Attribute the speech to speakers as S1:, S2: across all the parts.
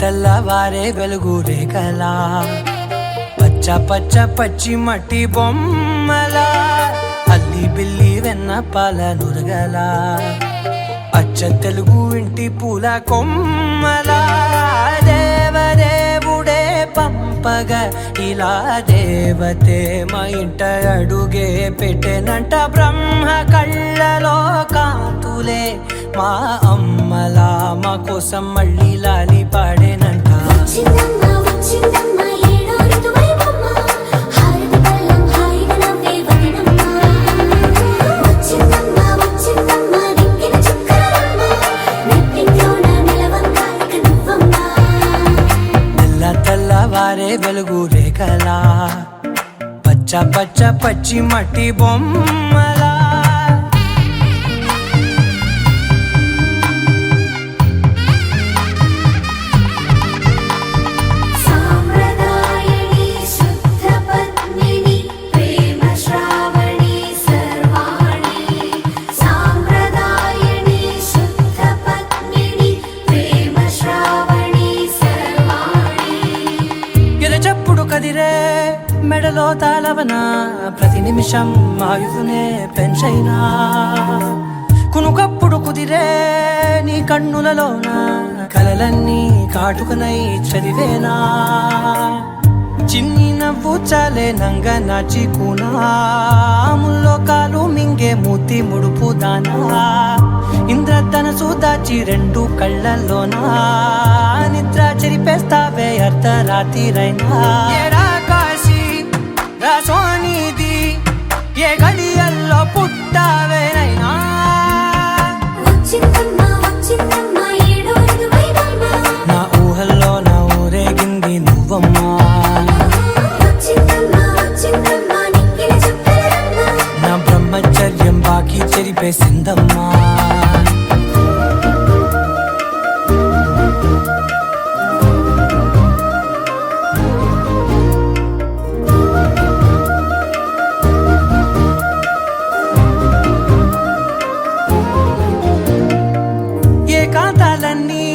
S1: తెల్లవారే వెలుగు రేఖలా పచ్చ పచ్చ పచ్చి మట్టి బొమ్మల అల్లి బిల్లి వెన్న పాల నురగల అచ్చ తెలుగు ఇంటి పూల కొమ్మల దేవదేవుడే పంపగా ఇలా దేవతే మా ఇంట అడుగే పెట్టెనంట బ్రహ్మ కళ్ళలో కాంతులే మా అమ్మలా మా కోసం మళ్ళీ లాలి పాడేనంట తెల్లవారే వెలుగు రేఖలా పచ్చ పచ్చ పచ్చి మట్టి బొమ్మలా కదిరే మెడలో తాళవన ప్రతి నిమిషం ఆయుధునే పెంచైనా కునుకప్పుడు కుదిరే నీ కన్నులలోన కలలన్నీ కాటుకనై చదివేనా చిన్ని నవ్వు చాలే నంగ నాచి కూనాముల్లో కాలు మింగే మూతి ముడుపు దానా ఇంద్రధనసు దాచి రెండు కళ్ళల్లోనా నిద్ర చెరిపేస్తావే అర్ధరాత్రిరైనా కాశీ రాసోనిది ఏ గడియల్లో పుట్టావేనైనా నా ఊహల్లో నా ఊరేగింది నువ్వమ్మా నా బ్రహ్మచర్యం బాకీ చెరిపేసిందమ్మా ఏకాంతాలన్నీ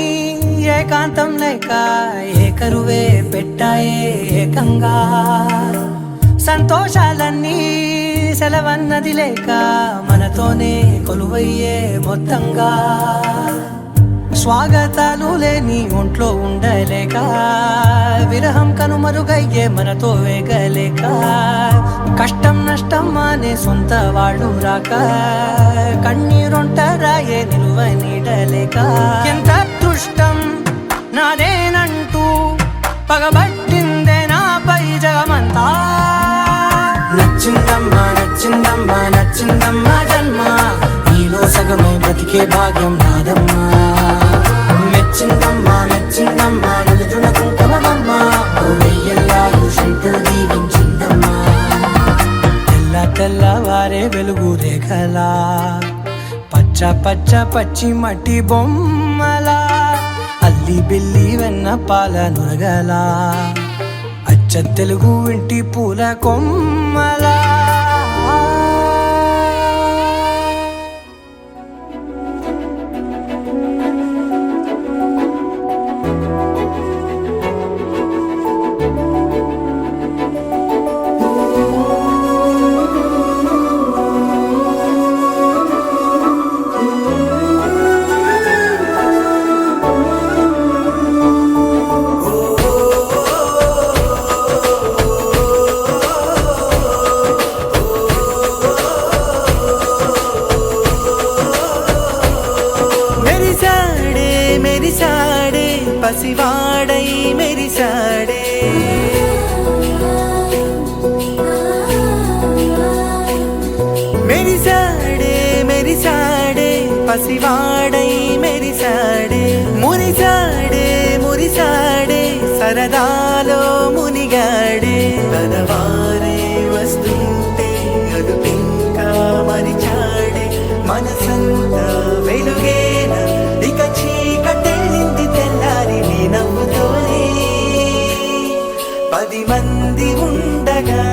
S1: ఏకాంతం లేక ఏకరువే పెట్టాయే ఏకంగా సంతోషాలన్నీ సెలవన్నది లేక మనతోనే కొలువయ్యే మొత్తంగా స్వాగతాలు లేని ఒంట్లో ఉండలేక విరహం కనుమరుగయ్యే మనతో వేగలేక కష్టం నష్టం అనే సొంత వాడు రాక కన్నీరొంటరాయే నిలువ నీడలేక ఎంత అదృష్టం నాదేనంటూ పగబట్టిందే నాపై జగమంతా నచ్చిందమ్మా నచ్చిందమ్మా నచ్చిందమ్మా జన్మ నీలో సగమే బ్రతికే భాగ్యం నాదమ్మా మెచ్చిందమ్మా మెచ్చిందమ్మా నలుజున కుంకుమమ్మా వెయ్యల్లాలు శంకరు దీవించిందమ్మా తెల్లవారే వెలుగు రేఖలా పచ్చ పచ్చ పచ్చి మట్టి బొమ్మలా అల్లి బిల్లి వెన్న పాల నురగలా అచ్చ తెలుగు ఇంటి పూల కొమ్మలా పసివాడై మెరిసాడే మెరిసాడే మెరిసాడే పసివాడై మెరిసాడే మురిసాడే మురిసాడే సరదాలో మునిగాడే తనవారే వస్తుంటే అదుపింకా మరిచాడే మనసంతా వెలుగేన ఇక చీకటెళ్ళింది తెల్లారి నీ నవ్వుతోనే 10 మంది ఉండగా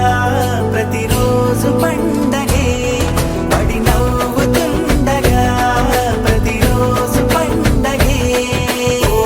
S1: ప్రతిరోజు పండగే పడి నవ్వుతుండగా ప్రతిరోజు పండగే ఓ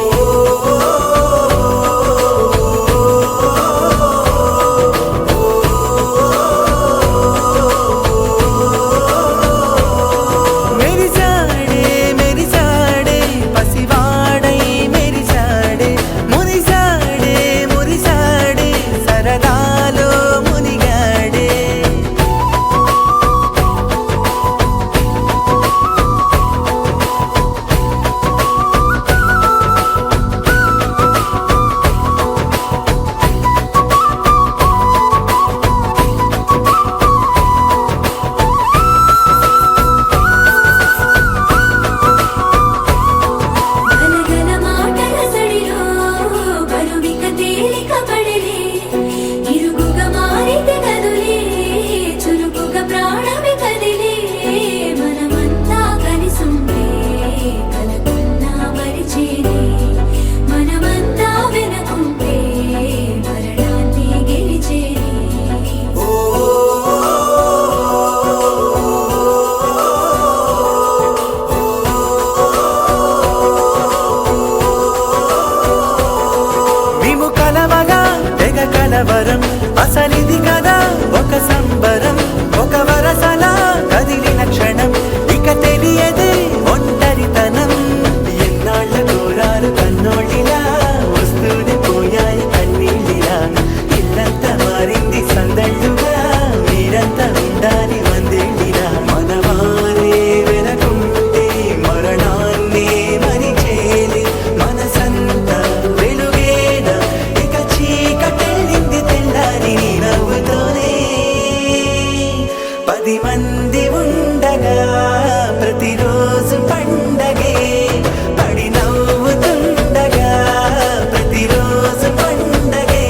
S1: పది మంది ఉండగా ప్రతిరోజు పండగే పడి నవ్వుతుండగా ప్రతిరోజు పండగే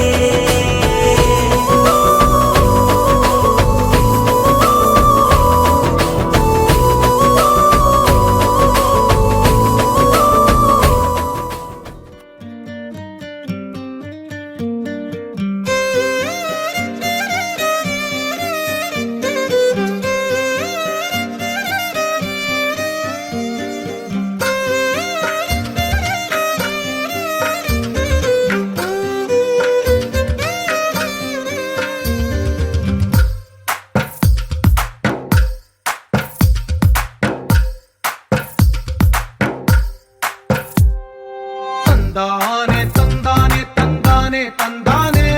S2: తందానే తందానే తందానే తందానే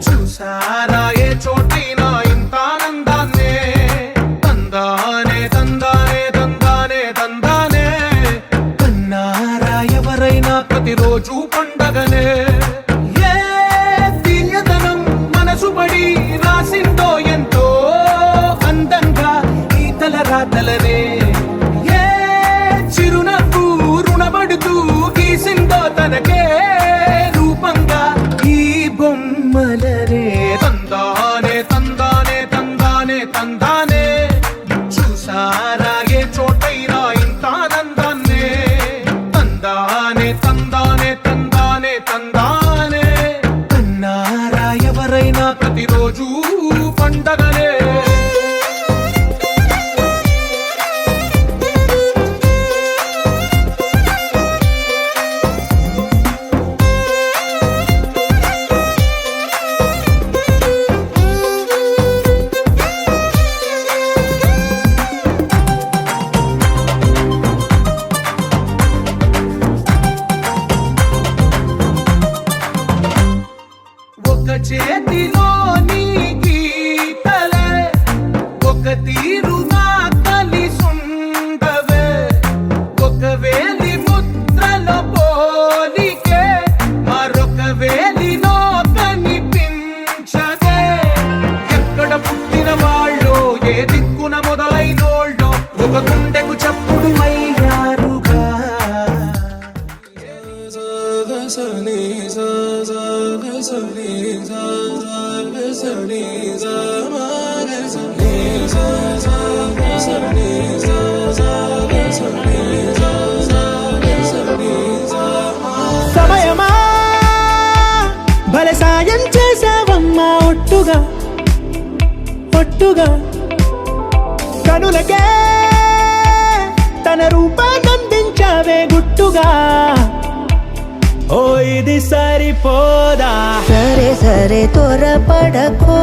S2: చూసారా ఏ చోటైనా ఇంత ఆనందాన్నే తందానే తందానే తందానే తందానే కన్నారా ఎవరైనా ప్రతిరోజు పండగనే ఏ తీయదనం మనసు పడి రాసిందో ఎంతో అందంగా ఈ తలరాతలనే ఏ చిరునవ్వు రుణపడుతూ గీసిందో తనకే రూపంగా ఈ బొమ్మలనే తందానే తందానే తందానే తందానే చూసారా ఏ చోటైనా ఇంత ఆనందాన్నే తందానే తందానే తందానే తందానే కన్నారా ఎవరైనా ప్రతిరోజు పండగనే ఒక చేతిలో నీ గీతలే ఒక తీరుగా కలిసుండవే ఒక వేలి ముద్రలో పోలికే మరొక వేలిలో కనిపించదే ఎక్కడ పుట్టిన వాళ్ళో ఏ దిక్కున మొదలైనోళ్ళో ఒక గుండెకు చప్పుడు అయ్యారుగా
S3: సమయమా భలే సాయం చేసావమ్మా ఒట్టుగా ఒట్టుగా కనులకే తన రూపాన్నందించావే గుట్టుగా ఓ ఇది సరిపోదా
S4: సరే సరే త్వరపడకో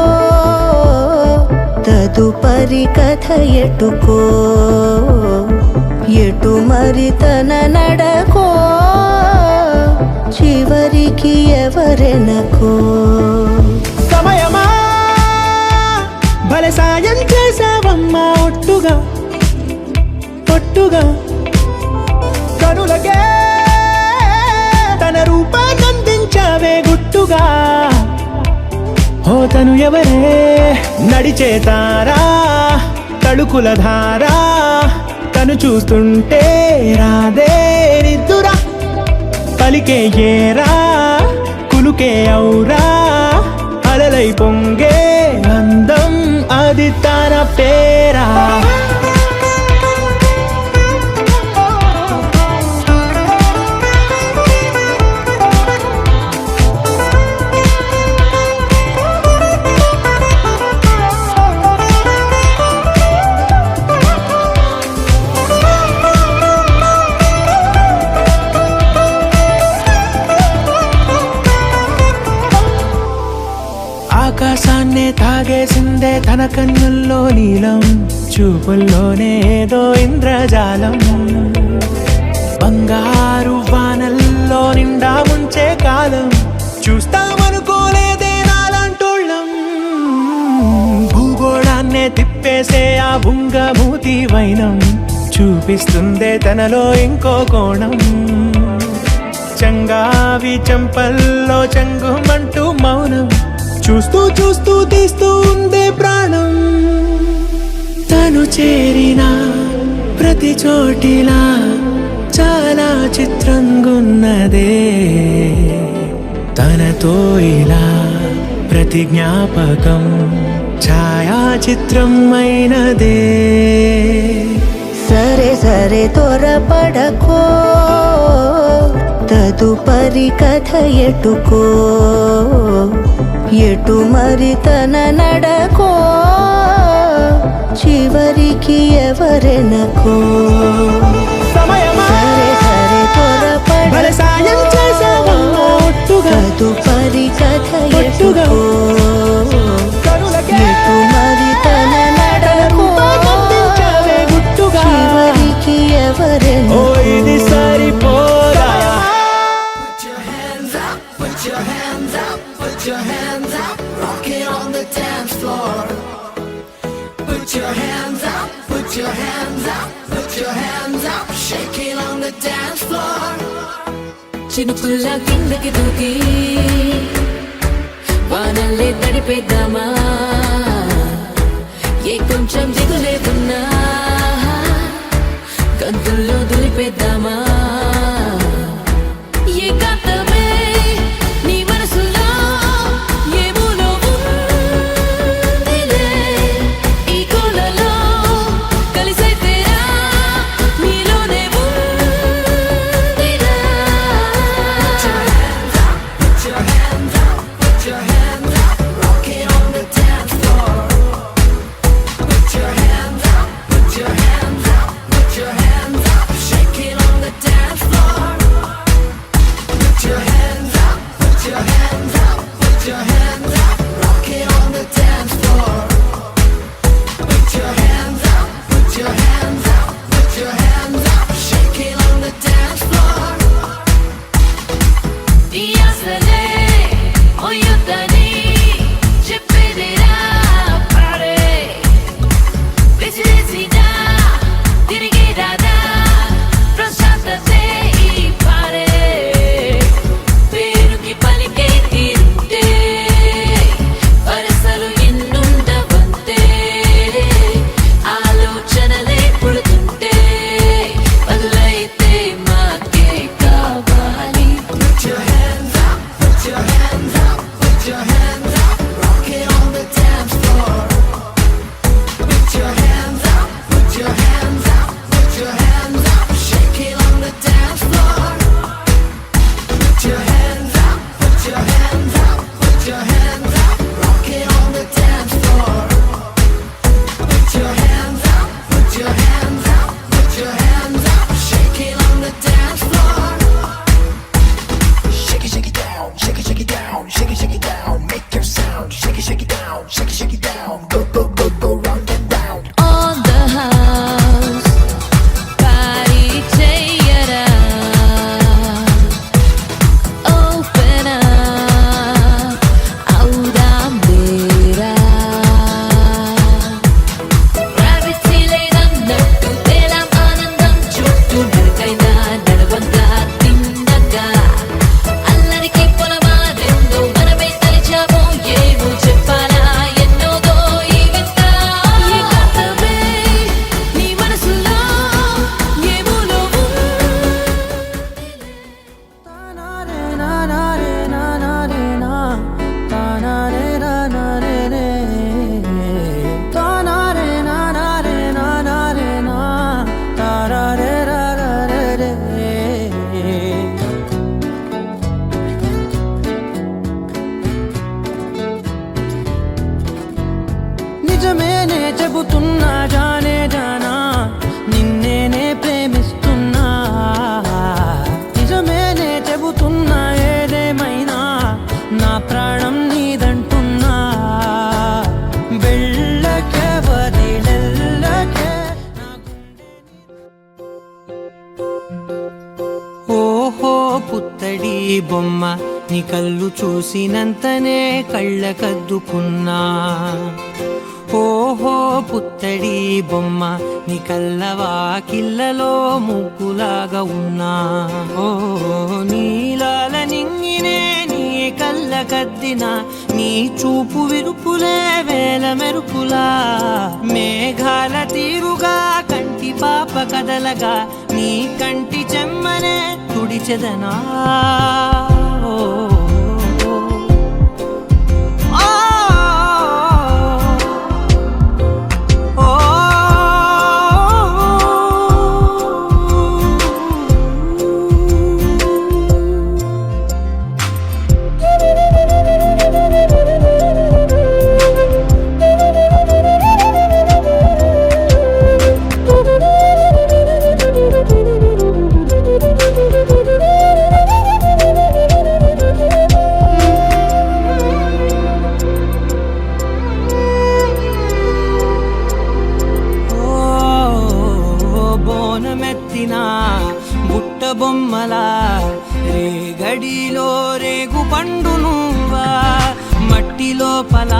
S4: తదుపరి కథ ఎటుకో ఎటు మరి తన నడకో చివరికి ఎవరెనకో
S3: సమయమా భలే సాయం చేసావమ్మా ఒట్టుగా ఒట్టుగా కనులకే తన రూపాన్నందించావే గుట్టుగా ఓ తను ఎవరే నడిచే తారా తడుకుల ధారా తను చూస్తుంటే రాదే నిద్దురా పలికే ఏరా కులుకే ఔరా అలలై పొంగే అందం అది తన పేరా ఆకాశాన్నే తాగేసిందే తన కన్నుల్లో నీలం చూపుల్లోనే ఏదో ఇంద్రజాలం బంగారు వానల్లో నిండా ముంచే కాలం చూస్తామనుకోలేదే నాలాంటోళ్ళం భూగోళాన్నే తిప్పేసే ఆ బుంగమూతి వైనం చూపిస్తుందే తనలో ఇంకో కోణం చంగావి చంపల్లో చంగుమంటూ మౌనం చూస్తూ చూస్తూ తీస్తూ ఉందే ప్రాణం చేరిన ప్రతి చోటిలా చాలా చిత్రంగున్నదే తనతో ఇలా ప్రతి జ్ఞాపకం ఛాయాచిత్రం అయినదే
S4: సరే సరే త్వరపడకో తదుపరి కథ ఎటుకో ఎటు మరి తన నడకో చివరికి ఎవరెనకో సరే సరే త్వరపడకో
S3: సాయం చేసావమ్మా ఒట్టుగా
S4: తదుపరి కథ
S3: ఒట్టుగా
S4: ఎటుకో ఎటు మరి తన నడకో
S3: గుట్టుగా
S4: చివరికి
S3: ఓ
S4: ఎవరెనకో
S3: ఇది సరిపోదా
S1: Put your hands up, put your hands up, put your hands up, rock it on the dance floor. Put your hands up, put your hands up, put your hands up, shake it on the dance floor.
S5: చినుకుల్లా కిందకి దూకి వానల్లే తడిపేద్దామా ఏ కొంచెం దిగులే ఉన్నా గంతుల్లో దులిపేద్దామా ఏ కాంతమే నీ మనసులో ఏ మూలో ఉందిలే ఈ కోలలో కలిసైతేరా నీలోనే ఉందిరా
S1: Put your hands up, put your hands up, rock it on the dance floor. Put your hands up, put your hands up, put your hands up, shake it on the dance floor. Put your hands up, put your hands up, put your hands up, rock it on the dance floor. Put your hands up, put your hands up, put your hands up, shake it on the dance floor.
S5: Díasele, oyotani, చెప్పేదేరా పాడే విసిరేసినా తిరిగి రాదా ప్రశాంతతే ఈ పాడే పేరుకి పలికే తీరుంటే వరసలు ఎన్నుండవంతే ఆలోచనలే పుడుతుంటే బదులైతే మాకే కావాలి
S1: Put your hands up, put your hands up, put your hands up, rock it on the dance floor. Put your hands up, put your hands up, put your hands up, shake it on the dance floor. Put your hands up, put your hands up, put your hands up, rock it on the dance floor. Put your hands up, put your hands up, put your hands up, shake it on the dance floor. Shake it, shake it down, shake it, shake it down, shake it, shake it down, make your sound, shake it, shake it down, shake it, shake it down, go, go, go, go, round and round.
S5: on the house party చేయరా open up అవుదాం Bera gravity లేదన్నట్టు తేలాం ఆనందం చుట్టూ నరకైనా నడవంగా తిన్నగా అల్లరికి పొలమారిందో మనమే తలిచామో ఏమో చెప్పాలా ఎన్నోదో ఈ వింత ఏ కాంతమే నీ మనసులో ఏ మూలో
S3: నిజమేనే చెబుతున్నా జానే జానా నిన్నేనే ప్రేమిస్తున్నా నిజమేనే చెబుతున్నా ఏదేమైనా నా ప్రాణం నీదంటున్నా వెళ్ళకే వదిలెళ్ళకే నా ఓహో పుత్తడి బొమ్మ నీ కళ్ళు చూసినంతనే కళ్ళకద్దుకున్నా ఓహో పుత్తడి బొమ్మ నీ కళ్ళవాకిళ్ళలో ముగ్గులాగా ఉన్నా ఓ నీలాల నింగినే నీ కళ్ళకద్దిన నీ చూపు విరుపులే వేల మెరుపులా మేఘాల తీరుగా కంటి పాప కదలగా నీ కంటి చెమ్మనే తుడిచెదనా ఓ, ఓ, ఓ, బోనమెత్తిన బుట్ట బొమ్మలా రేగడిలో రేగు పండు నువ్వా మట్టి లోపల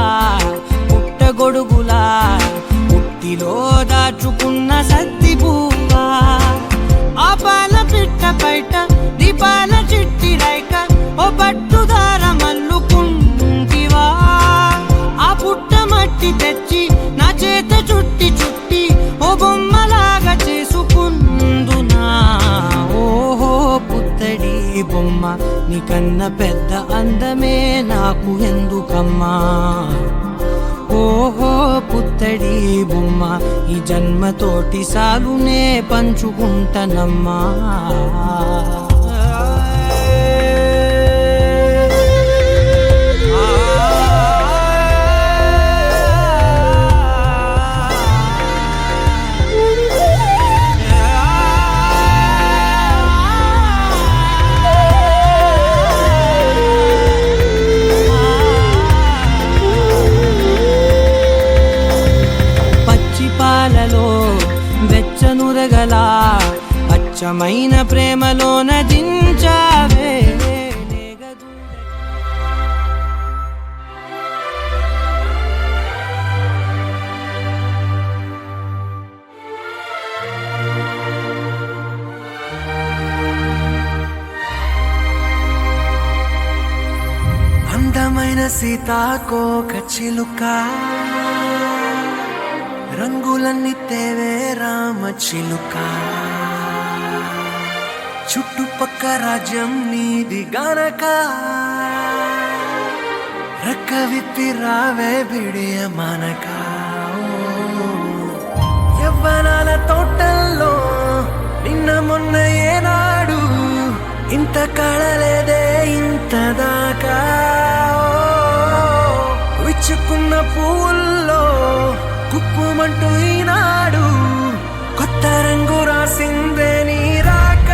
S3: పుట్ట గొడుగులా పుట్టిలో దాచుకున్న సత్తి పువ్వా ఆ పాల పిట్ట బయట దీపాల చిట్టి రైక ఓ పట్టుదార మల్లుకుంటివా ఆ పుట్ట మట్టి తెచ్చి నా చేత చుట్టి చుట్టి ఓ బొమ్మలాగా చేసుకుందునా ఓహో పుత్తడి బొమ్మ నీకన్న పెద్ద అందమే నాకు ఎందుకమ్మా ఓహో పుత్తడి బొమ్మ ఈ జన్మతోటి సాలునే పంచుకుంటనమ్మా పాలలో వెచ్చనురగల అచ్చమైన ప్రేమలో నదించావే అందమైన సీతాకోక చిలుక రంగులన్నీ తేవే రామ చిలుక చుట్టుపక్క రాజ్యం నీది గనక రక్క విప్పి రావే బిడియ మనక యవ్వనాల తోటల్లో నిన్న మొన్న ఏనాడు ఇంత కళలేదే ఇంత దాకా విచ్చుకున్న పువ్వుల్లో కుక్కుమంటూ ఈనాడు కొత్త రంగు రాసిందే నీ రాక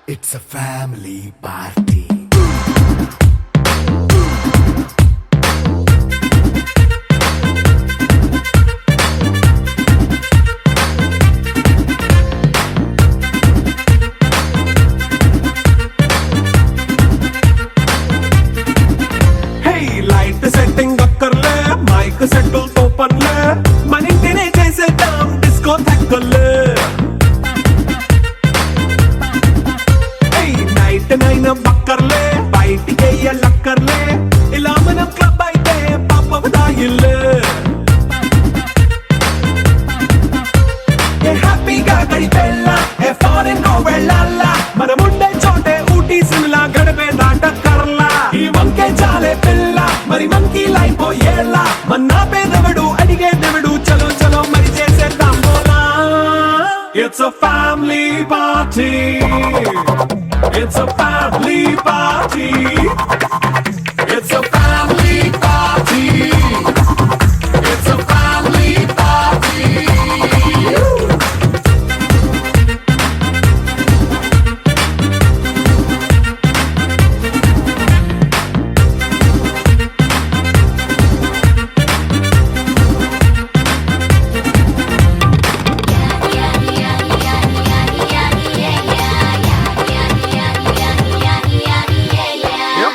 S1: It's a family party.
S2: Hey, light setting akkarle, mic settle openle, manintine chesedam disco thakkale. Hey, night nine bakka It's a family party. It's a family party. It's a family party. It's a family party.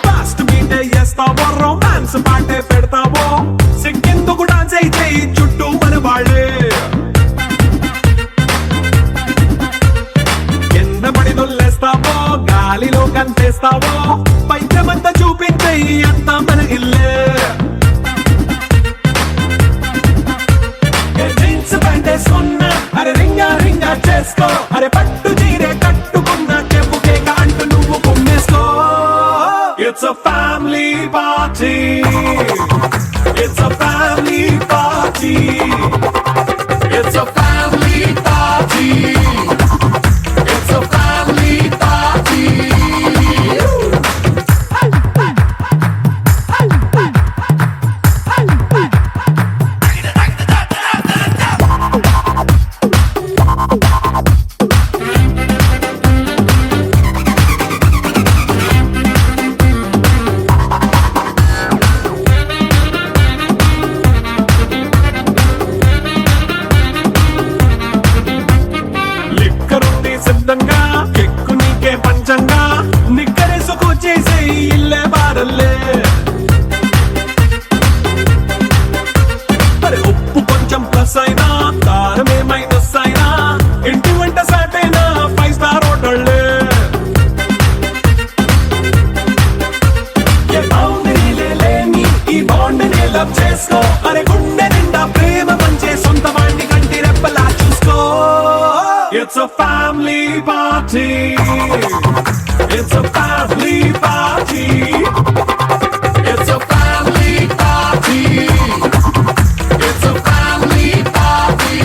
S2: Fast మీటే చేస్తావో romance పాటే పెడతావో సిగ్గెందుకు dance అయితే చుట్టూ మన వాళ్ళే కింద పడి దొల్లేస్తావో గాలిలో కంతేస్తావో పైచమంతా చూపించే అంతా మన ఇల్లే జీన్స్ ప్యాంట్ వేసుకున్నా అరే రింగా రింగా చేసుకో అరే పట్టు చీరే కట్టుకున్న చెప్పు కేక అంటూ నువ్వు కుమ్మేసుకో It's a family party. It's a family party. It's a family party. It's a family party. లిక్కరుంది సిద్ధంగా ఎక్కు నీకే పంచంగా నిక్కరేసుకు చేసే ఇల్లే బారల్లే అరే ఉప్పు కొంచెం ప్లస్ అయినా కారమే మైనస్ అయినా ఇంటి వంట సాటైనా 5 స్టార్ హోటళ్ళే ఏ బౌండరీలే లేని ఈ బాండ్ని లవ్ చేసుకో అరే గుండె నిండా ప్రేమ పంచే సొంత వాడిని కంటి రెప్పలా చూసుకో It's a family party. It's a family party. It's a family party. It's a family party.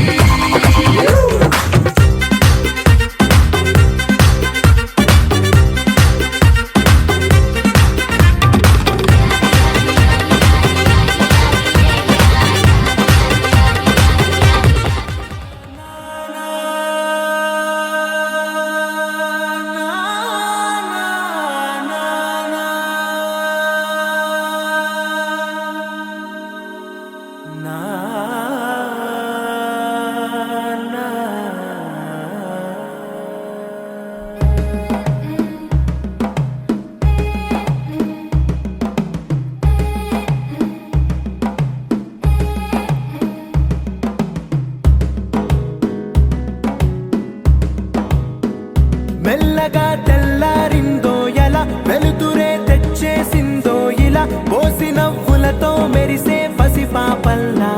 S3: మెల్లగా తెల్లారిందో ఎలా వెలుతురే తెచ్చేసిందో ఇలా పోసి నవ్వులతో మెరిసే పసిపాపల్లా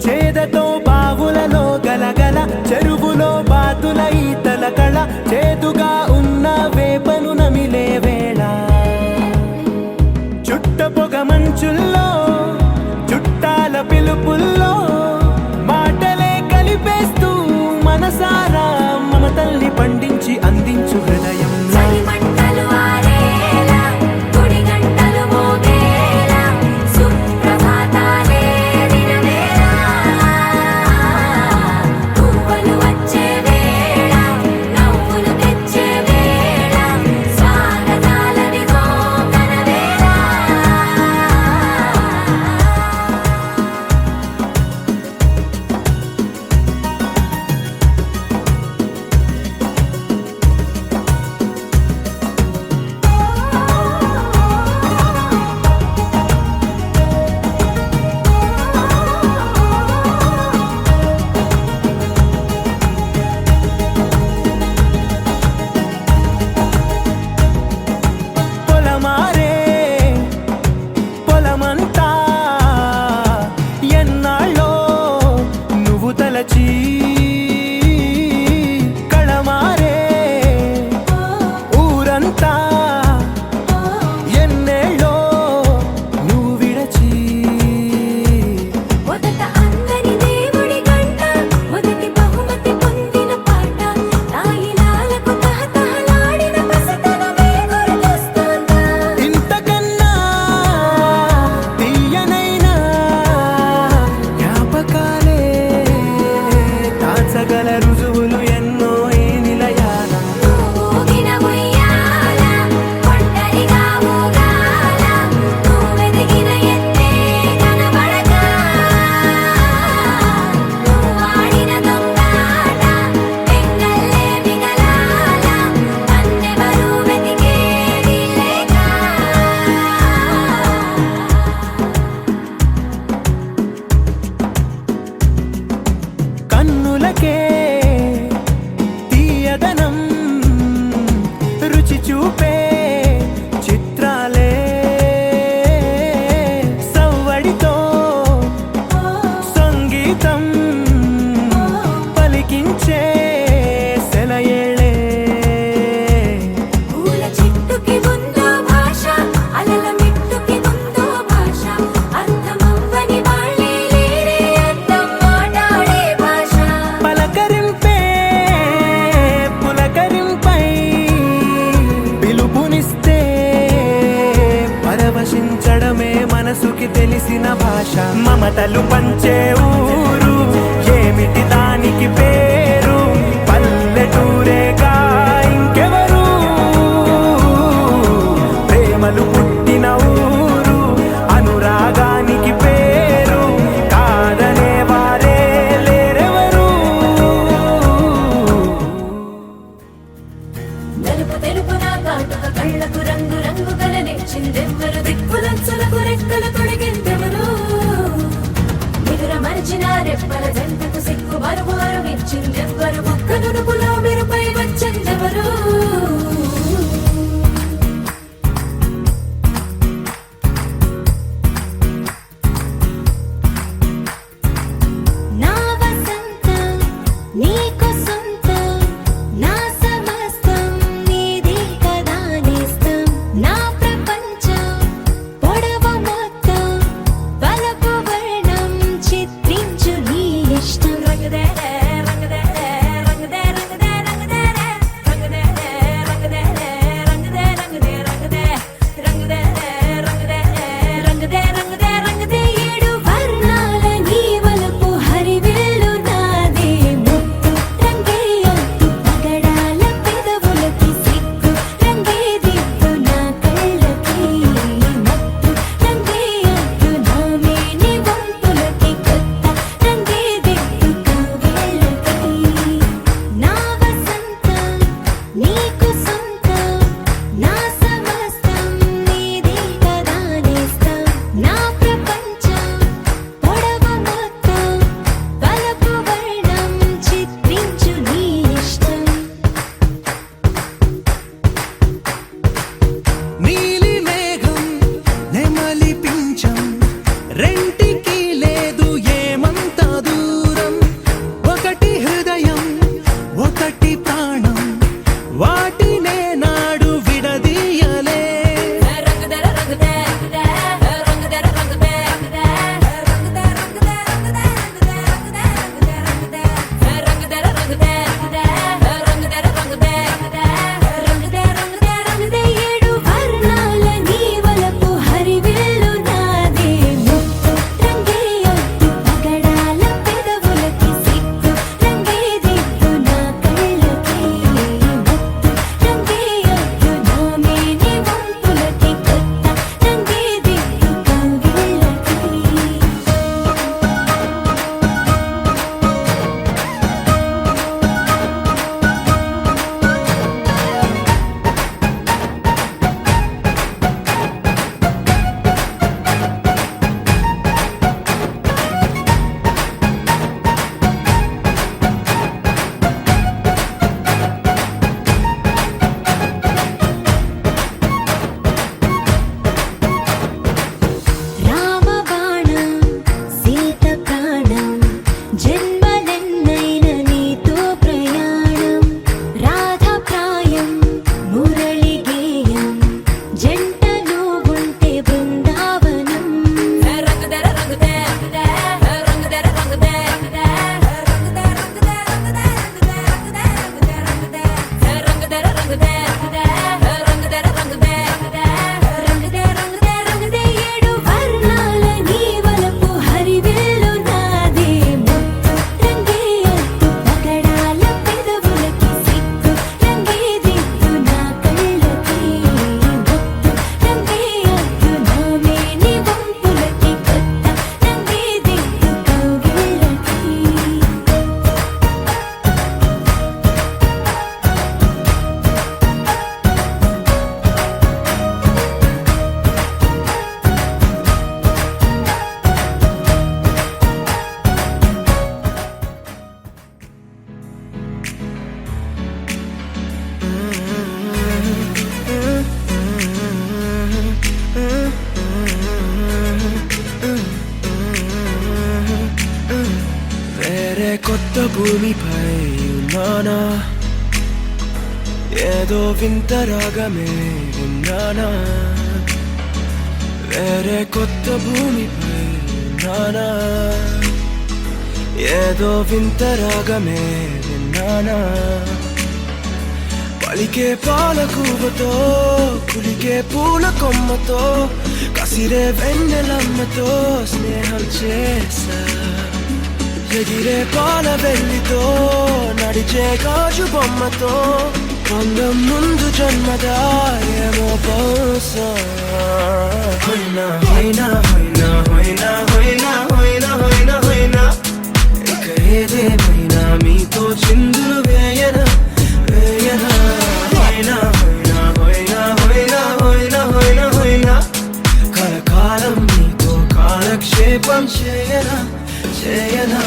S3: చేదతో బావులలో గలగల చెరువులో బాతుల ఈతల కళ చేదుగా ఉన్న వేపను నమిలే వేళ చుట్ట పొగ మంచుల్లో చుట్టాల పిలుపుల్లో మాటలే కలిపేస్తూ మనసారా మమతల్ని పండించి అందించు హృదయం
S5: చలిమంటలు ఆరేలా గుడి గంటలు మోగేలా సుప్రభాతాలే దినవేళ పువ్వులు వచ్చే వేళ నవ్వులు తెచ్చే వేళ స్వాగతాలనిగో కనవేళ
S3: పంచే ఊరు ఏమిటి దానికి పేరు పల్లెటూరేగా ఇంకెవరు ప్రేమలు పుట్టిన ఊరు అనురాగానికి పేరు కాదనే వారే లేరెవరు
S5: నలుపు తెలుపున కాటుక కళ్ళకు రంగు రంగు కలనిచ్చిందెవ్వరు దిక్కులంచులకు రెక్కలు తొడిగిందెవరు నిదుర మరిచిన రెప్పల జంటకు సిక్కు మరుమారు ఇచ్చిందెవ్వరు ఒక్క నునుపులో మెరుపై వచ్చిందెవరు నా వసంతం నీకు సొంతం నా సమస్తం నీది కదా నేస్తం నా ప్రపంచం పొడవు మొత్తం వలపు వర్ణం చిత్రించు నీ ఇష్టం రంగదే రంగదే రంగదే రంగదే రంగదే రంగదే రంగదే రంగదే రంగదే రంగదే రంగదే రంగదే రంగదే రంగదే రంగదే ఏడు వర్ణాల నీ వలపు హరివేలు నాదే ముత్తు రంగే అద్దు పగడాల పెదవులకి సిగ్గు రంగే దిద్దు నా కళ్ళకి మత్తు రంగే అద్దు నా మేని వంపులకి కొత్త రంగే దిద్దు కవ్వేళ్ళకి నా వసంతం నీకు సొంతం నా సమస్తం నీది కదా నేస్తం నా ప్రపంచం పొడవు మొత్తం వలపు వర్ణం చిత్రించు నీ ఇష్టం
S3: నీలి మేఘం నెమలి పించం రెంటికి లేదు ఏమంత దూరం ఒకటి హృదయం ఒకటి ప్రాణం వాటినే నాడు విడదీయలే
S5: రంగదే రంగదే రంగదే రంగదే రంగదే రంగదే రంగదే రంగదే రంగదే రంగదే రంగదే ఏడు వర్ణాల నీ వలపు హరివేలు నాదే ముత్తు రంగే అద్దు పగడాల పెదవులకి సిగ్గు రంగే దిద్దు నా కళ్ళకి మత్తు రంగే అద్దు నా మేని వంపులకి కొత్త రంగే దిద్దు కవ్వేళ్ళకి రామబాణం సీత ప్రాణం జన్మలెన్నైన నీతో ప్రయాణం రాధప్రాయం మురళి గేయం జంటలో ఉంటే బృందావనం రంగదే రంగదే రంగదే రంగదే రంగదే రంగదే రంగదే ఏడు వర్ణాల నీ వలపు హరివేలు నాదే ముత్తు రంగే అద్దు పగడాల పెదవులకి సిగ్గు రంగే దిద్దు నా కళ్ళకి మత్తు రంగే అద్దు నా మేని వంపులకి కొత్త రంగే దిద్దు కవ్వేళ్ళకి
S3: వేరే కొత్త భూమిపై ఉన్నానా ఏదో వింత రాగమే విన్నానా వేరే కొత్త భూమిపై ఉన్నానా ఏదో వింత రాగమే విన్నానా పలికే పాల కూవతో కులికే పూల కొమ్మతో కసిరే వెన్నెలమ్మతో స్నేహం చేసా ఎగిరే పాల వెల్లితో నడిచే గాజు బొమ్మతో పొందం ముందు జన్మదా ఏమో బహుశా హొయినా హొయినా హొయినా హొయినా హొయినా హొయినా హొయినా హొయినా ఇక ఏదేమైనా మీతో చిందులు వేయనా వేయనా హొయినా హొయినా హొయినా హొయినా హొయినా హొయినా హొయినా కలకాలం మీతో కాలక్షేపం చేయనా చేయనా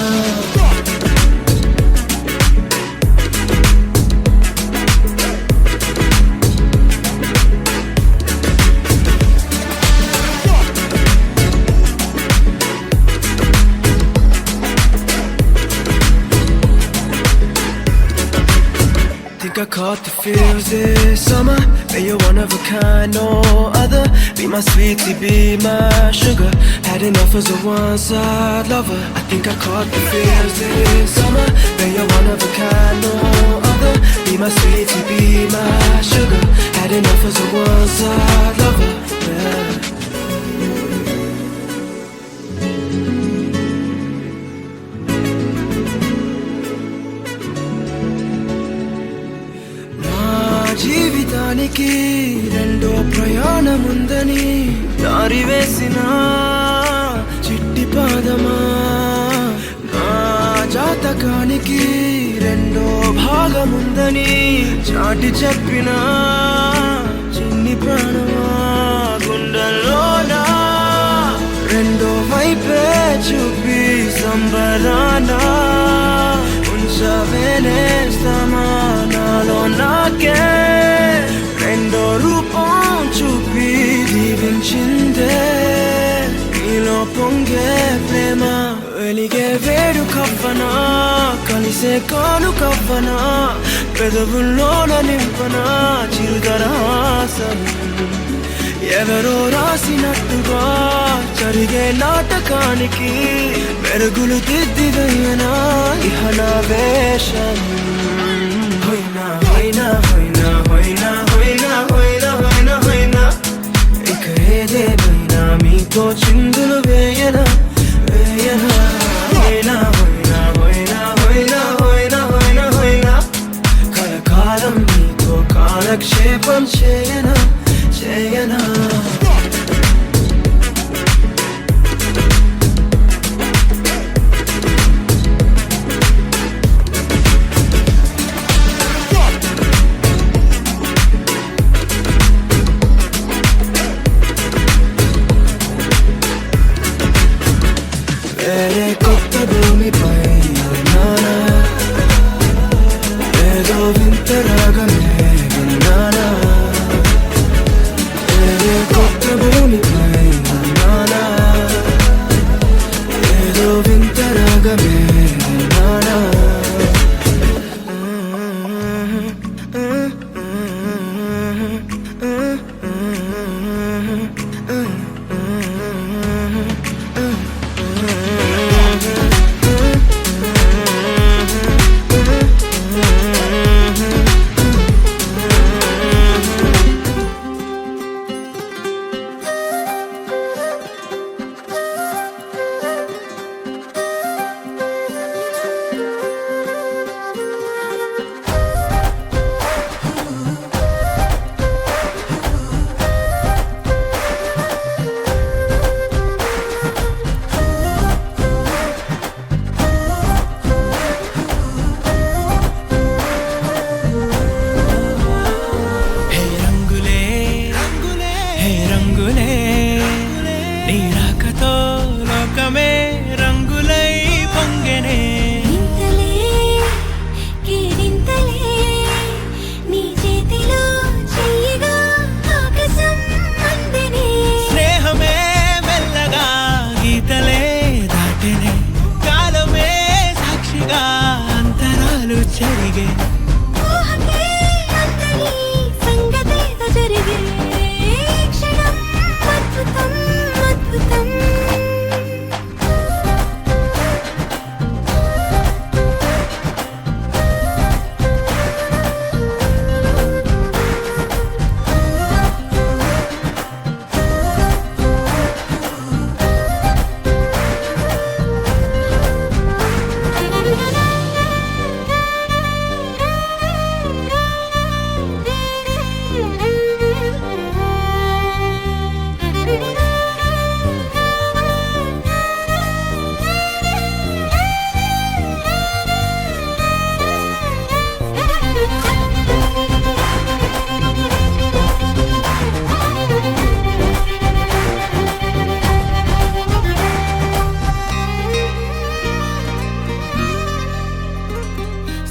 S3: Think I caught the feels this summer. Bet you're one of a kind, no other. Be my sweetie, be my sugar. Had enough as a one-side lover. I think I caught the feels this summer. Bet you're one of a kind, no other. Be my sweetie, be my sugar. Had enough as a one-side lover. Yeah. జీవితానికి రెండో ప్రయాణముందని దారి వేసిన చిట్టి పాదమా నా జాతకానికి రెండో భాగముందని చాటి చెప్పిన చిన్ని ప్రాణమా గుండెల్లోనా రెండో వైపే చూపి సంబరానా ఉంచవేనేస్తామా నాలో నాకే రెండో రూపం చూపి దీవించిందే నీలో పొంగే ప్రేమ వెలిగే వేడు కవ్వనా కలిసే కాను కవ్వనా పెదవుల్లోన నింపనా చిరుదరహాసం ఎవరో రాసినట్టుగా జరిగే నాటకానికి మెరుగులు దిద్దిదయ్యనా ఇహ నా వేషం హొయినా హొయినా హొయినా హొయినా హొయినా హొయినా హొయినా హొయినా ఇక ఏదేమైనా మీతో చిందులు వేయనా వేయనా హొయినా హొయినా హొయినా హొయినా హొయినా హొయినా హొయినా కలకాలం మీతో కాలక్షేపం చేయనా చేయనా వేరే కొత్త భూమిపై ఉన్నానా ఏదో వింత రాగమే విన్నానా వేరే కొత్త భూమిపై ఉన్నానా ఏదో వింత రాగమే విన్నానా జరిగే
S5: ఊహకే అంతని సంగతేదో జరిగే క్షణం అద్భుతం అద్భుతం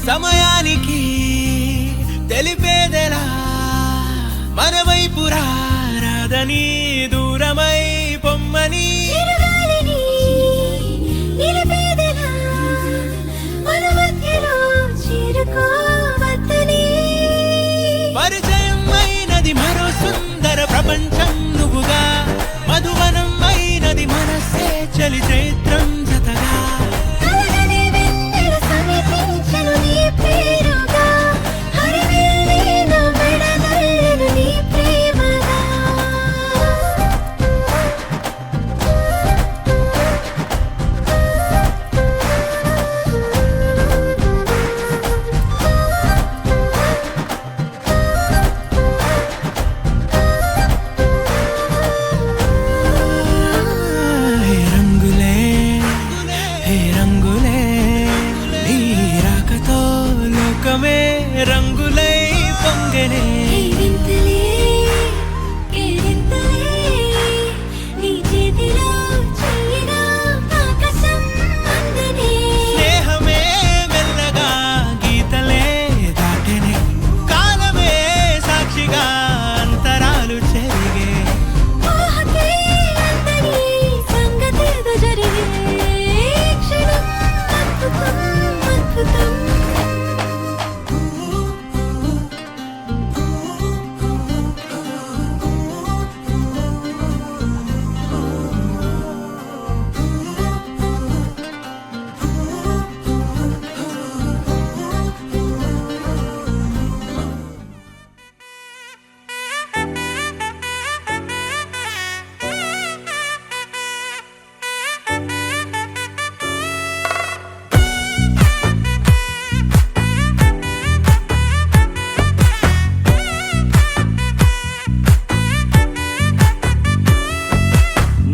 S3: సమయానికి తెలిపేదెలా మన వైపు రాదని దూరమై పొమ్మని
S5: చిరుగాలిని నిలిపేదెలా మన మధ్యలో చేరుకోవద్దని
S3: పరిచయం అయినది మరో సుందర ప్రపంచం నువ్వుగా మధువనం అయినది మనసే చలి చైత్రం జతగా
S5: కలగని వెన్నెల సమీపించను నీ పేరుగా హరివెల్లి నా మెడదల్లెను నీ ప్రేమగా
S3: హే రంగులే హే రంగులే నీ రాకతో లోకమే రంగులై పొంగనే
S5: వింతలే కేరింతలే నీ చేతిలో చెయ్యిగా ఆకాశం అందనే
S3: స్నేహమే మెల్లగా గీతలే దాటెనే కాలమే సాక్షిగా అంతరాలు చెరిగే
S5: ఊహకే అందని సంగతేదో జరిగే క్షణం అద్భుతం అద్భుతం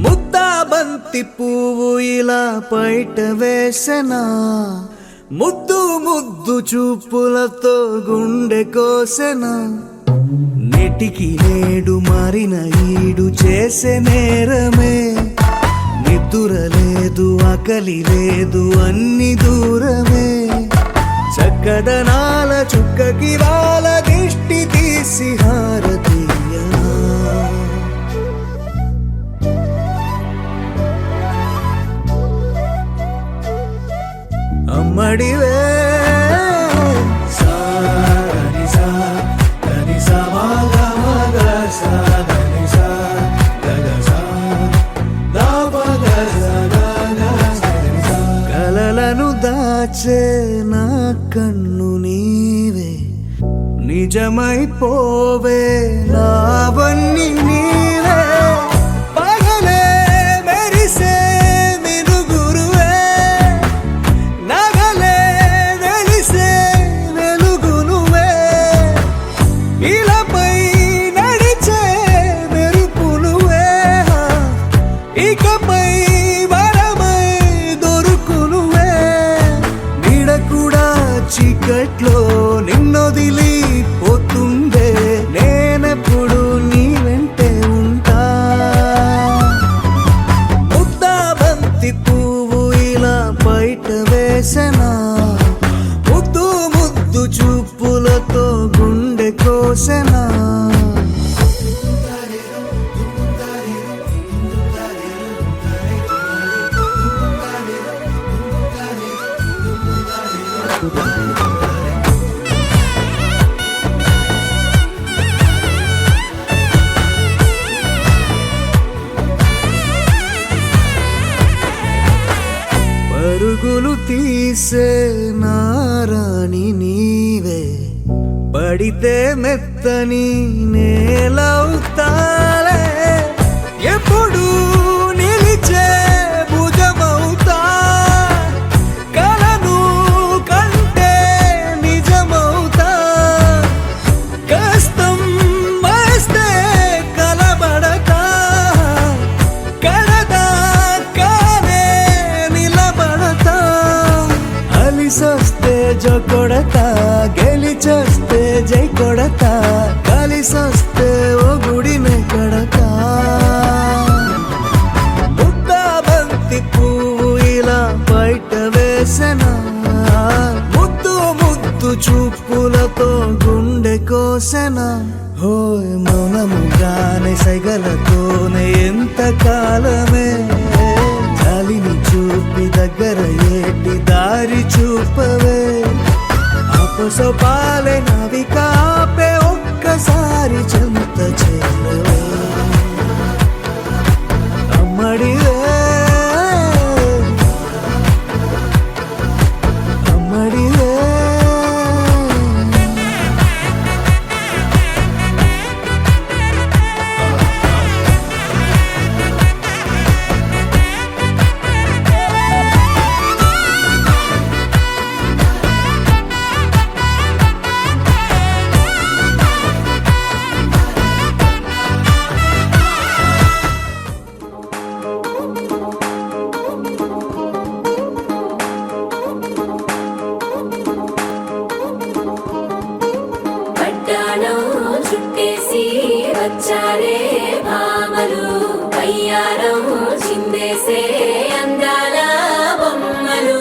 S6: ముద్దా బంతి పువ్వు ఇలా బయట వేసెనా ముద్దు ముద్దు చూపులతో గుండె కోసెనా నెటికి నేడు మారిన ఈడు చేసే నేరమే నిద్ర లేదు ఆకలి లేదు అన్ని దూరమే చక్కదనాల చుక్కకి వాళ్ళ దిష్టి తీసి హారతీయనా అమ్మడివే సాని సా దని సా మగ మగ సా దని సా గగ సా దా పగ సా గగ దని సా కలలను దాచే నా కన్ను నీవే నిజమైపోవే నావన్నీ నీవే పగలే మెరిసే మినుగురువే నగలే వెలిసే వెలుగు నువ్వే ఇలాపై నడిచే మెరుపు నువ్వే ఇకపై వరమై దొరుకు నువ్వే నీడ కూడా చీకట్లో నిన్నొదిలి పోతుందే నేనెప్పుడు నీ వెంటే ఉంటా ముద్దా బంతి పువ్వు ఇలా బయట వేసెనా ముద్దు ముద్దు చూపులతో గుండె కోసెనా పరుగులు తీసే నారాణి నీవే పడితే మెత్తని నేలవుతాలే ఎప్పుడు నిలిచే భుజమవుతా కలను కంటే నిజమవుతా కష్టం వస్తే కలబడతా కడదాకానే నిలబడతా అలిసొస్తే జో కొడతా గెలిచొస్తే జై కొడతా కలిసొస్తే ఓ గుడినే కడతా ముద్దా బంతి పువ్వు ఇలా బయట వేసెనా ముద్దు ముద్దు ముద్దు చూపులతో గుండె కోసెనా హోయ్ మౌనముగానే సైగలతోనే ఎంత కాలమే గాలిని చూపి దగ్గర ఏటి దారి చూపవే అపసపాలే నవికాపే ఒక్కసారి చెంత చేరవే అమ్మడివే అమ్మడివే
S5: పట్టాణం చుట్టేసి వచ్చారే భామలు పయ్యారం చిందేసే అందాల బొమ్మలు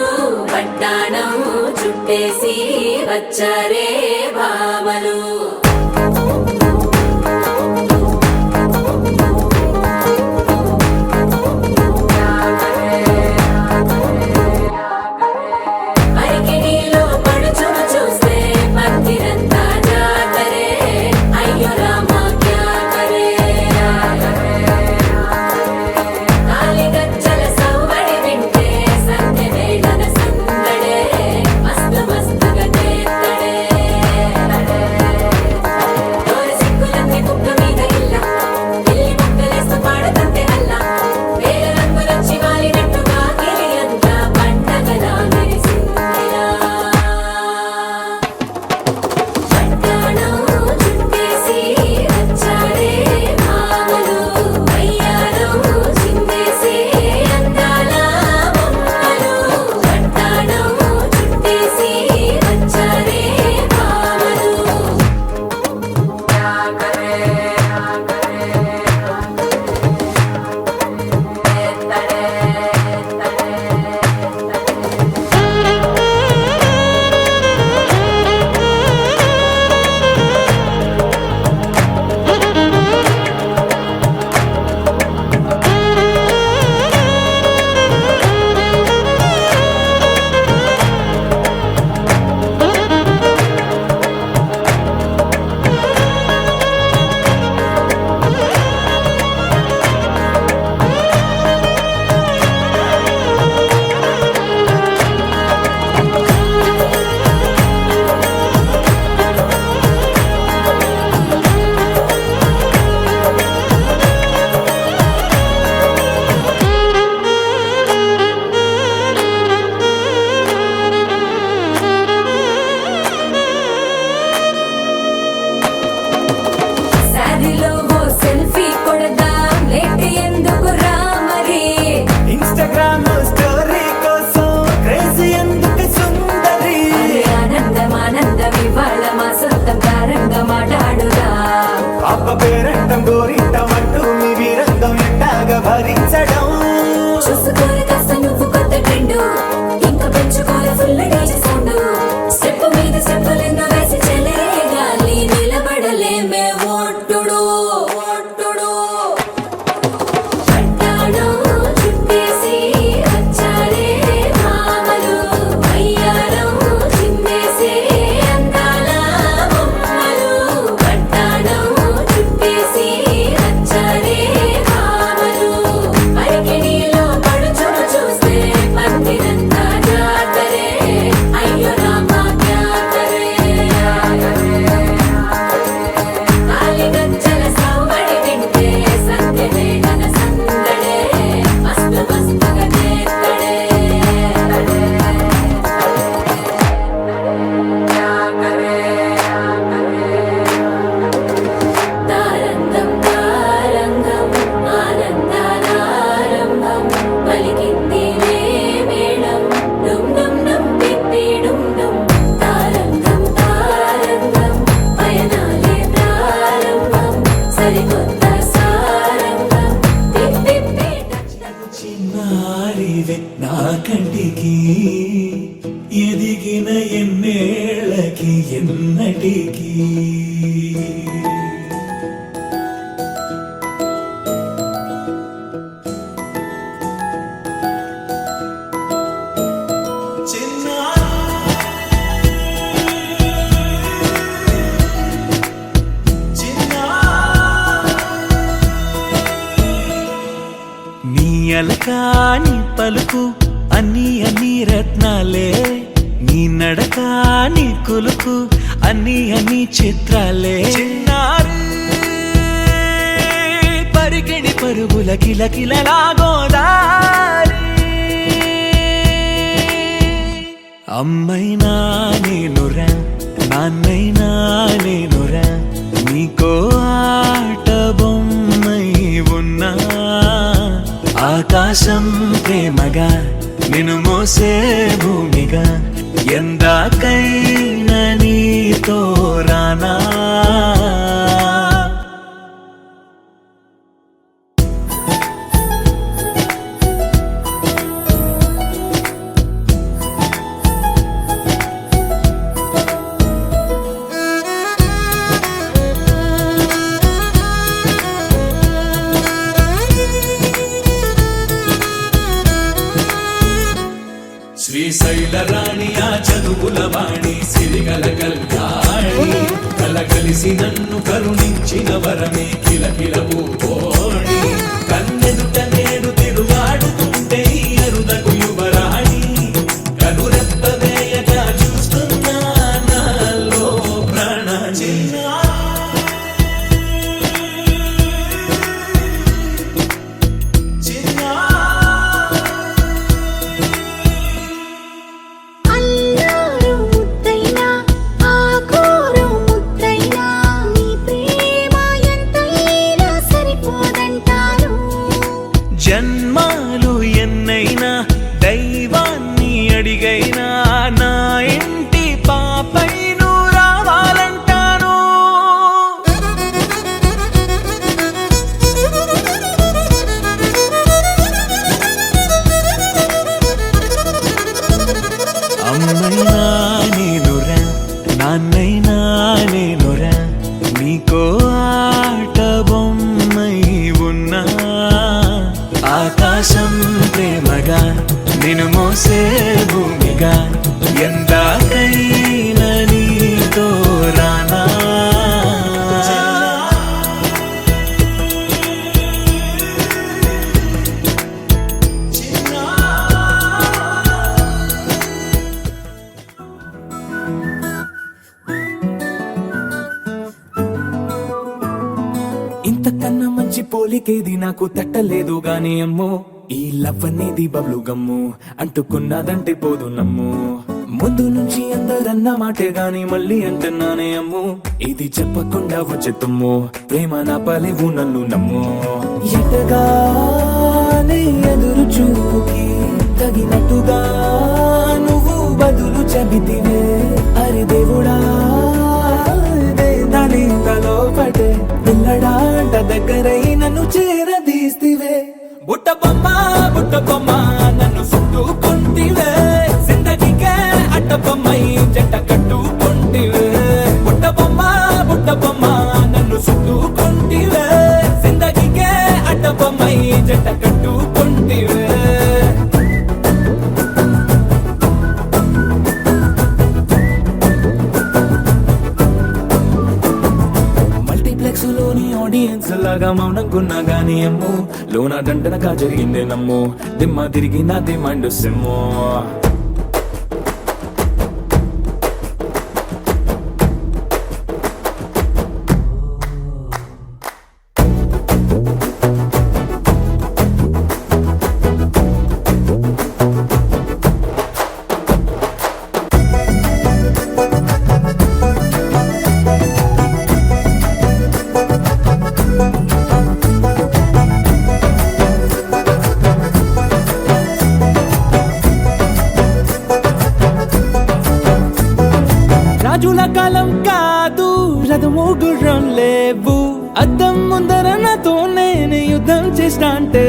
S5: పట్టాణం చుట్టేసి వచ్చారే భామలు అరికిడిలో పడుచును చూస్తే మందిరంతా జాతరే అయ్యో రామా క్యా కరే కాలిగజ్జల సవ్వడి వింటే సంధ్య వేళన సందడే మస్తు మస్తుగా చేత్తడే తోరి సిక్కులన్నీ కుక్క మీద ఇల్ల పిల్లి ముక్కలేస్తూ పాడతంతే అల్ల వేల రంగులొచ్చి వాలినట్టుగా గిలియంతా పండగలా మెరిసిందిలా పట్టాణం చుట్టేసి వచ్చారే భామలు పయ్యారం చిందేసే అందాల బొమ్మలు పట్టాణం చుట్టేసి వచ్చారే భామలు శారీలో ఓ సెల్ఫీ కొడదాం లేట్ ఎందుకు రామరి
S6: ఇన్స్టాగ్రామ్ స్టోరీ కోసం క్రేజీ ఎందుకు సుందరి
S5: ఆనందం ఆనందం ఇవాళ మా సొంతం కారంగా మాట్లాడుదా
S6: అప్ప పేరంటం గోరింటం అంటూ మీ వీరంగం ఎట్టాగా భరించడం
S5: చూసుకోరు కాస్త నువ్వు కొత్త ట్రెండ్ ఇంకా పెంచుకోరు ఫుల్ డీజే సౌండ్ స్టెప్ మీద స్టెప్పులెన్నో వేసి చెలే గాలి నిలబడలేమే ఒట్టుడు ఒట్టుడు పట్టాణం చుట్టేసి వచ్చారే భామలు పయ్యారం చిందేసే అందాల బొమ్మలు పట్టాణం చుట్టేసి వచ్చారే భామలు అరికిడిలో పడుచును చూస్తే మందిరంతా జాతరే అయ్యో రామా క్యా కరే కాలిగజ్జల సవ్వడి వింటే సంధ్య వేళన సందడే మస్తు మస్తుగా చేత్తడే తారంగం తారంగం ఆనందానారంభం పలికింది మేళం డుమ్ డుమ్ డుమ్ పిప్పి డుమ్ డుమ్ తారంగం తారంగం పయనాలే ప్రారంభం సరికొత్త సారంగం పిప్పి
S6: చిన్నారివే నా కంటికి ఎదిగిన ఎన్నేళ్ళకి ఎన్నటికి ఎన్నటికి నీ అలకాని పలుకు అన్ని అన్ని రత్నాలే నీ నడకాని కులుకు అన్ని అన్ని చిత్రాలే చిన్నారి పరిగిణి పరుగుల కిలకిలలాగోదారి అమ్మైనా నేనురా నాన్నైనా నేనురా నీకో ఆట బొమ్మై ఉన్నా ఆకాశం ప్రేమగా నిన్ను మోసే భూమిగా ఎందాకైనా నీతో రానా శ్రీశైల రాణి ఆ చదువుల వాణి సిరిగల కల్యాణి కలగలిసి నన్ను కరుణించిన వరమే కిలకిల పూకోణి కన్నెదుట నేడు తిరుగాడుతుంటే ఈ అరుదకు యువరాణి కనురెప్ప వేయగా చూస్తున్నా నాలో ప్రాణ
S5: అల్లారు ముద్దైనా ఆకోరు ముద్దైనా నీ ప్రేమ ఎంతైనా సరిపోదంటారు
S6: జన్మాలు ఎన్నైనా దైవాన్ని అడిగైనా నా ఇంటి పాపై నువ్వు రావాలంటాను అమ్మైనా నేనురా నాన్నైనా నేనురా నీకో ఆట బొమ్మై ఉన్నా ఆకాశం ప్రేమగా నిన్ను మోసే భూమిగా ఎందాకైనా నీతో రానా ఇంతకన్నా మంచి పోలికేది నాకు తట్టలేదు గాని అమ్మో ఈ లవ్ అనేది బబ్లు గమ్ము అంటుకున్నదంటే పోదు నమ్ము ముందు నుంచి అందరన్న మాటే గాని మళ్ళీ అంటున్నానే అమ్ము ఇది చెప్పకుండా వచ్చే తుమ్ము ప్రేమ నా పలేవు నన్ను నమ్ము ఎటగానే ఎదురు చూకి తగినట్టుగా నువ్వు బదులు చెబితివే అరే దేవుడా తలో పడే పిల్లడాంట దగ్గరై నన్ను చేరదీస్తివే బుట్ట బొమ్మ నన్ను చుట్టుకుంటివే జిందగీకే అట్ట బొమ్మై జంట కట్టుకుంటివే బుట్ట బొమ్మ నన్ను చుట్టుకుంటివే జిందగీకే అట్ట బొమ్మై జంట కట్టుకుంటివే లోని ఆడియన్స్ లాగా మౌనంకున్నా గానీ అమ్ము లోన దండనగా జరిగిందే నమ్ము దిమ్మ తిరిగి నా దిమ్మండు సిమ్ము రాజుల కాలం కాదు రథము గుర్రం లేవు అద్దం ముందర నాతో నేను యుద్ధం చేస్తా అంటే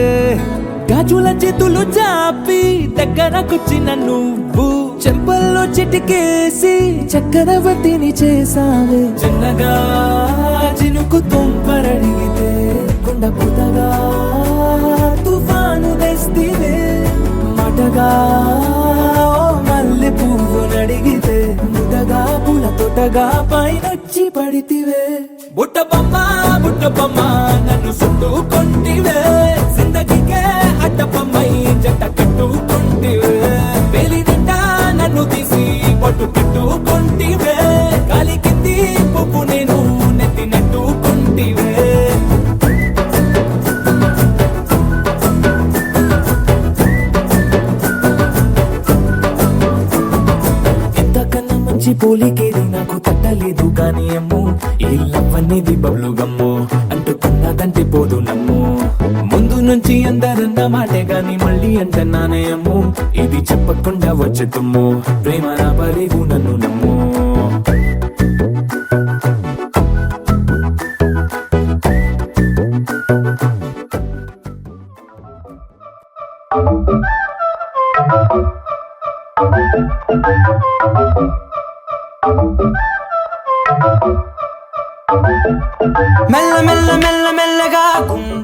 S6: గాజుల చేతులు చాపి దగ్గరకొచ్చిన నువ్వు చెంపల్లో చిటికేసి చక్రవర్తిని చేసావే చిన్నగా చినుకు తుంపరడిగితే కొండ పుతగా తుఫాను తెస్తివే మటగా మల్లె పువ్వు నడిగితే ముదగా పుల తొటగా పైనొచ్చి పడితివే బుట్ట బొమ్మ నన్ను చుట్టుకొంటివే జిందగీకే అడ్డపమ్మై జంట కట్టుకొంటివే వేలి నిండా నన్ను తీసి పట్టు కట్టుకొంటివే గాలి కింది పువ్వు నేను నెత్తినట్టుకొంటివే ఇంతకన్నా మంచి పోలికేది నాకు తట్టలేదు కానీ అమ్మో ఈ లవ్ అనేది బబ్లు గమ్ము అంటుకున్నదంటే పోదు నమ్ము ముందు నుంచి అందరన్న మాటే గాని మళ్ళీ అంటున్నానే అమ్ము ఇది చెప్పకుండా వచ్చే తుమ్ము ప్రేమ నా బలేవు నన్ను నమ్ము
S3: మెల్ల మెల్ల మెల్ల మెల్లగా గుమ్మ